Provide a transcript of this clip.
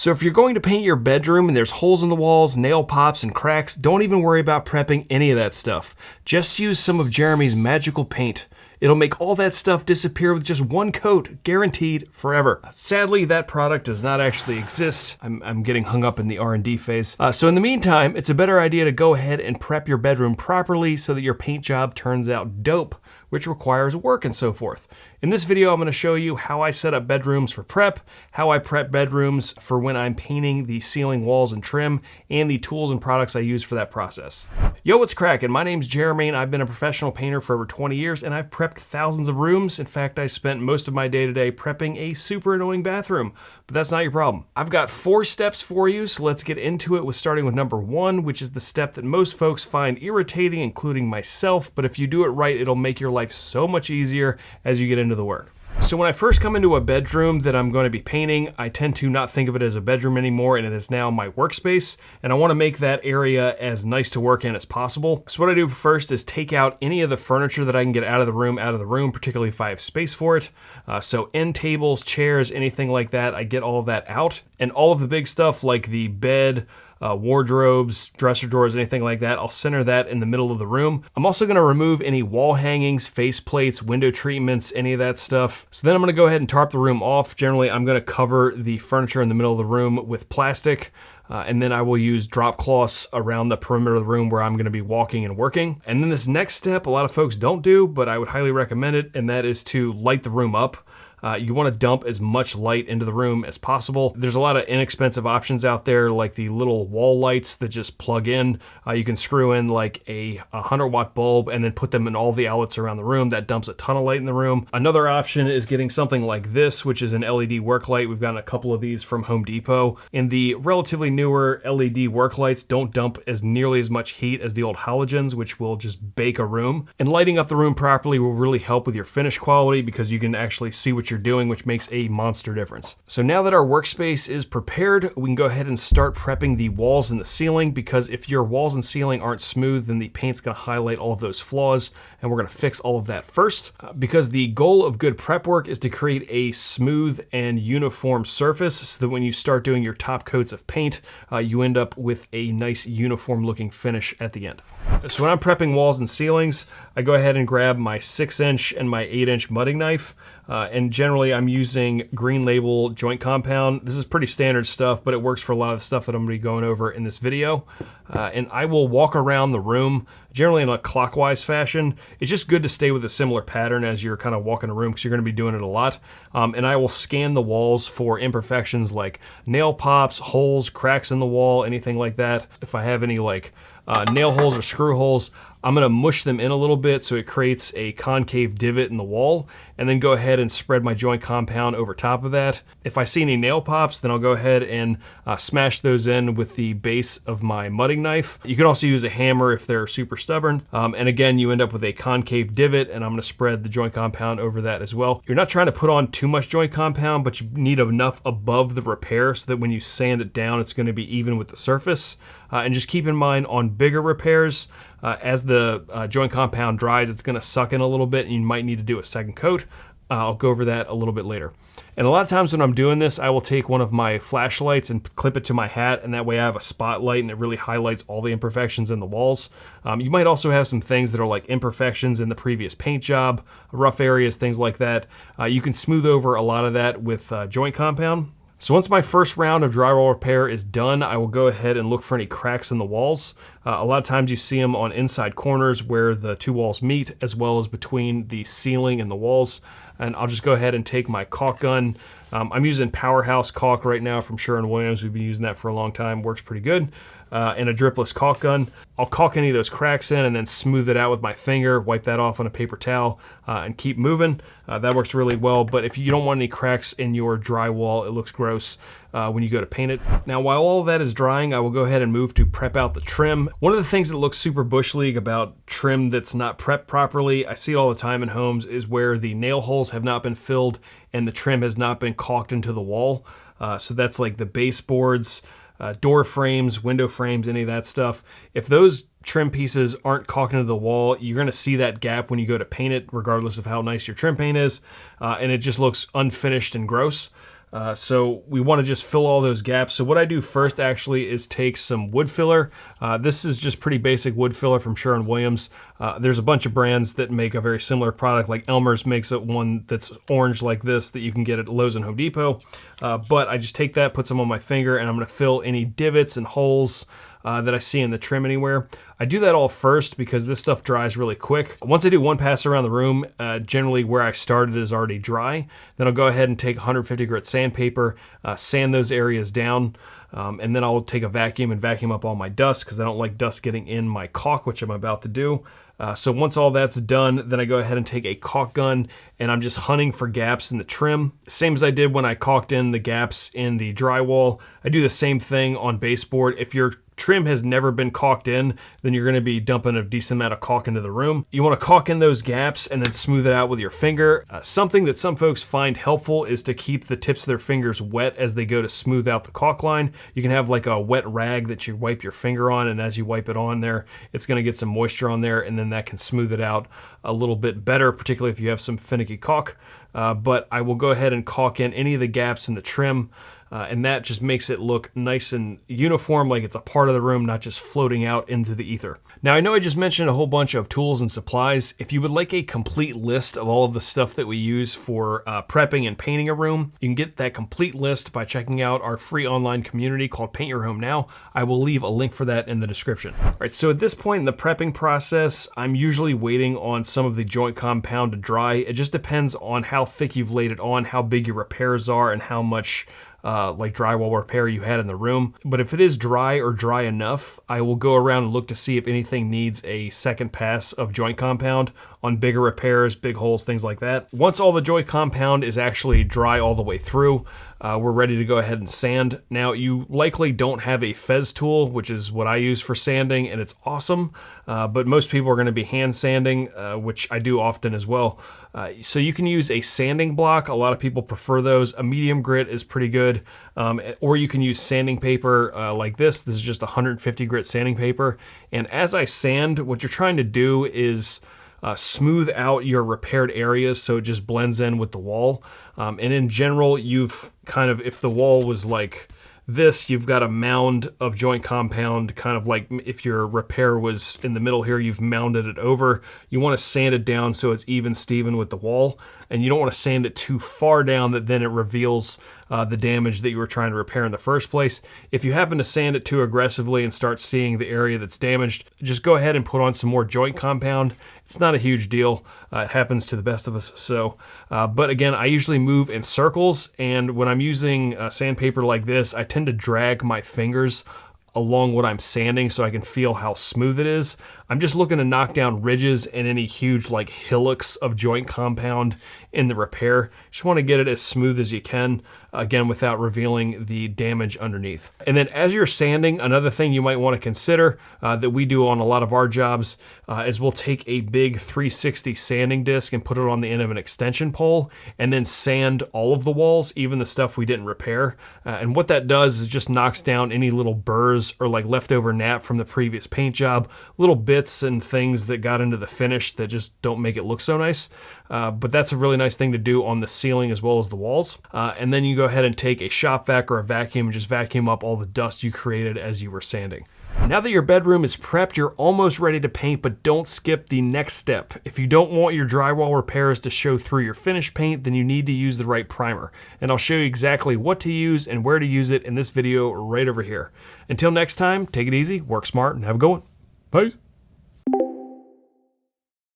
So if you're going to paint your bedroom and there's holes in the walls, nail pops, and cracks, don't even worry about prepping any of that stuff. Just use some of Jeremy's magical paint. It'll make all that stuff disappear with just one coat, guaranteed forever. Sadly, that product does not actually exist. I'm getting hung up in the R&D phase. So in the meantime, it's a better idea to go ahead and prep your bedroom properly so that your paint job turns out dope, which requires work and so forth. In this video, I'm gonna show you how I set up bedrooms for prep, how I prep bedrooms for when I'm painting the ceiling, walls, and trim, and the tools and products I use for that process. Yo, what's cracking? My name's Jeremy, and I've been a professional painter for over 20 years, and I've prepped thousands of rooms. In fact, I spent most of my day-to-day prepping a super annoying bathroom, but that's not your problem. I've got 4 steps for you, so let's get into it with starting with number 1, which is the step that most folks find irritating, including myself, but if you do it right, it'll make your life so much easier as you get into the work. So when I first come into a bedroom that I'm going to be painting, I tend to not think of it as a bedroom anymore, and it is now my workspace, and I want to make that area as nice to work in as possible. So what I do first is take out any of the furniture that I can get out of the room, particularly if I have space for it. So end tables, chairs, anything like that, I get all of that out. And all of the big stuff like the bed, wardrobes, dresser drawers, anything like that, I'll center that in the middle of the room. I'm also gonna remove any wall hangings, face plates, window treatments, any of that stuff. So then I'm gonna go ahead and tarp the room off. Generally, I'm gonna cover the furniture in the middle of the room with plastic. And then I will use drop cloths around the perimeter of the room where I'm gonna be walking and working. And then this next step, a lot of folks don't do, but I would highly recommend it, and that is to light the room up. You want to dump as much light into the room as possible. There's a lot of inexpensive options out there, like the little wall lights that just plug in. You can screw in like a 100-watt bulb and then put them in all the outlets around the room. That dumps a ton of light in the room. Another option is getting something like this, which is an LED work light. We've gotten a couple of these from Home Depot. And the relatively newer LED work lights don't dump as nearly as much heat as the old halogens, which will just bake a room. And lighting up the room properly will really help with your finish quality because you can actually see what you're doing, which makes a monster difference. So now that our workspace is prepared, we can go ahead and start prepping the walls and the ceiling, because if your walls and ceiling aren't smooth, then the paint's gonna highlight all of those flaws, and we're gonna fix all of that first. Because the goal of good prep work is to create a smooth and uniform surface so that when you start doing your top coats of paint, you end up with a nice uniform looking finish at the end. So when I'm prepping walls and ceilings, I go ahead and grab my 6-inch and my 8-inch mudding knife. And generally I'm using Green Label joint compound. This is pretty standard stuff, but it works for a lot of the stuff that I'm gonna be going over in this video. And I will walk around the room, generally in a clockwise fashion. It's just good to stay with a similar pattern as you're kind of walking a room, because you're gonna be doing it a lot. And I will scan the walls for imperfections like nail pops, holes, cracks in the wall, anything like that. If I have any like nail holes or screw holes, I'm gonna mush them in a little bit so it creates a concave divot in the wall, and then go ahead and spread my joint compound over top of that. If I see any nail pops, then I'll go ahead and smash those in with the base of my mudding knife. You can also use a hammer if they're super stubborn. And again, you end up with a concave divot, and I'm gonna spread the joint compound over that as well. You're not trying to put on too much joint compound, but you need enough above the repair so that when you sand it down, it's gonna be even with the surface. And just keep in mind on bigger repairs, as the joint compound dries, it's gonna suck in a little bit and you might need to do a second coat. I'll go over that a little bit later. And a lot of times when I'm doing this, I will take one of my flashlights and clip it to my hat, and that way I have a spotlight and it really highlights all the imperfections in the walls. You might also have some things that are like imperfections in the previous paint job, rough areas, things like that. You can smooth over a lot of that with joint compound. So once my first round of drywall repair is done, I will go ahead and look for any cracks in the walls. A lot of times you see them on inside corners where the 2 walls meet, as well as between the ceiling and the walls. And I'll just go ahead and take my caulk gun. I'm using Powerhouse caulk right now from Sherwin-Williams. We've been using that for a long time, works pretty good. And a dripless caulk gun. I'll caulk any of those cracks in and then smooth it out with my finger, wipe that off on a paper towel, and keep moving. That works really well, but if you don't want any cracks in your drywall, it looks gross when you go to paint it. Now, while all of that is drying, I will go ahead and move to prep out the trim. One of the things that looks super bush league about trim that's not prepped properly, I see it all the time in homes, is where the nail holes have not been filled and the trim has not been caulked into the wall. So that's like the baseboards, door frames, window frames, any of that stuff. If those trim pieces aren't caulked into the wall, you're gonna see that gap when you go to paint it, regardless of how nice your trim paint is, and it just looks unfinished and gross. So we want to just fill all those gaps. So what I do first actually is take some wood filler. This is just pretty basic wood filler from Sherwin-Williams. There's a bunch of brands that make a very similar product, like Elmer's makes one that's orange like this that you can get at Lowe's and Home Depot. But I just take that, put some on my finger, and I'm going to fill any divots and holes that I see in the trim anywhere. I do that all first because this stuff dries really quick. Once I do one pass around the room, generally where I started is already dry. Then I'll go ahead and take 150 grit sandpaper, sand those areas down, and then I'll take a vacuum and vacuum up all my dust because I don't like dust getting in my caulk, which I'm about to do. So once all that's done, then I go ahead and take a caulk gun and I'm just hunting for gaps in the trim. Same as I did when I caulked in the gaps in the drywall. I do the same thing on baseboard. If your trim has never been caulked in, then you're going to be dumping a decent amount of caulk into the room. You want to caulk in those gaps and then smooth it out with your finger. Something that some folks find helpful is to keep the tips of their fingers wet as they go to smooth out the caulk line. You can have like a wet rag that you wipe your finger on, and as you wipe it on there, it's going to get some moisture on there, and then that can smooth it out a little bit better, particularly if you have some finicky caulk. But I will go ahead and caulk in any of the gaps in the trim. And that just makes it look nice and uniform, like it's a part of the room, not just floating out into the ether. Now, I know I just mentioned a whole bunch of tools and supplies. If you would like a complete list of all of the stuff that we use for prepping and painting a room, you can get that complete list by checking out our free online community called Paint Your Home Now. I will leave a link for that in the description. All right, so at this point in the prepping process, I'm usually waiting on some of the joint compound to dry. It just depends on how thick you've laid it on, how big your repairs are, and how much like drywall repair you had in the room. But if it is dry or dry enough, I will go around and look to see if anything needs a second pass of joint compound on bigger repairs, big holes, things like that. Once all the joint compound is actually dry all the way through, we're ready to go ahead and sand. Now, you likely don't have a Fez tool, which is what I use for sanding, and it's awesome. But most people are going to be hand sanding, which I do often as well. So you can use a sanding block. A lot of people prefer those. A medium grit is pretty good. Or you can use sanding paper like this. This is just 150 grit sanding paper. And as I sand, what you're trying to do is smooth out your repaired areas so it just blends in with the wall. And in general, you've kind of, if the wall was like this, you've got a mound of joint compound, kind of like if your repair was in the middle here, you've mounded it over. You want to sand it down so it's even Steven with the wall, and you don't want to sand it too far down that then it reveals the damage that you were trying to repair in the first place. If you happen to sand it too aggressively and start seeing the area that's damaged, just go ahead and put on some more joint compound. It's not a huge deal. It happens to the best of us. So, but again, I usually move in circles, and when I'm using sandpaper like this, I tend to drag my fingers along what I'm sanding so I can feel how smooth it is. I'm just looking to knock down ridges and any huge like hillocks of joint compound in the repair. Just want to get it as smooth as you can, again, without revealing the damage underneath. And then as you're sanding, another thing you might want to consider that we do on a lot of our jobs is we'll take a big 360 sanding disc and put it on the end of an extension pole and then sand all of the walls, even the stuff we didn't repair. And what that does is just knocks down any little burrs or like leftover nap from the previous paint job, little bits and things that got into the finish that just don't make it look so nice. But that's a really nice thing to do on the ceiling as well as the walls. And then you go ahead and take a shop vac or a vacuum and just vacuum up all the dust you created as you were sanding. Now that your bedroom is prepped, you're almost ready to paint, but don't skip the next step. If you don't want your drywall repairs to show through your finished paint, then you need to use the right primer. And I'll show you exactly what to use and where to use it in this video right over here. Until next time, take it easy, work smart, and have a good one. Peace.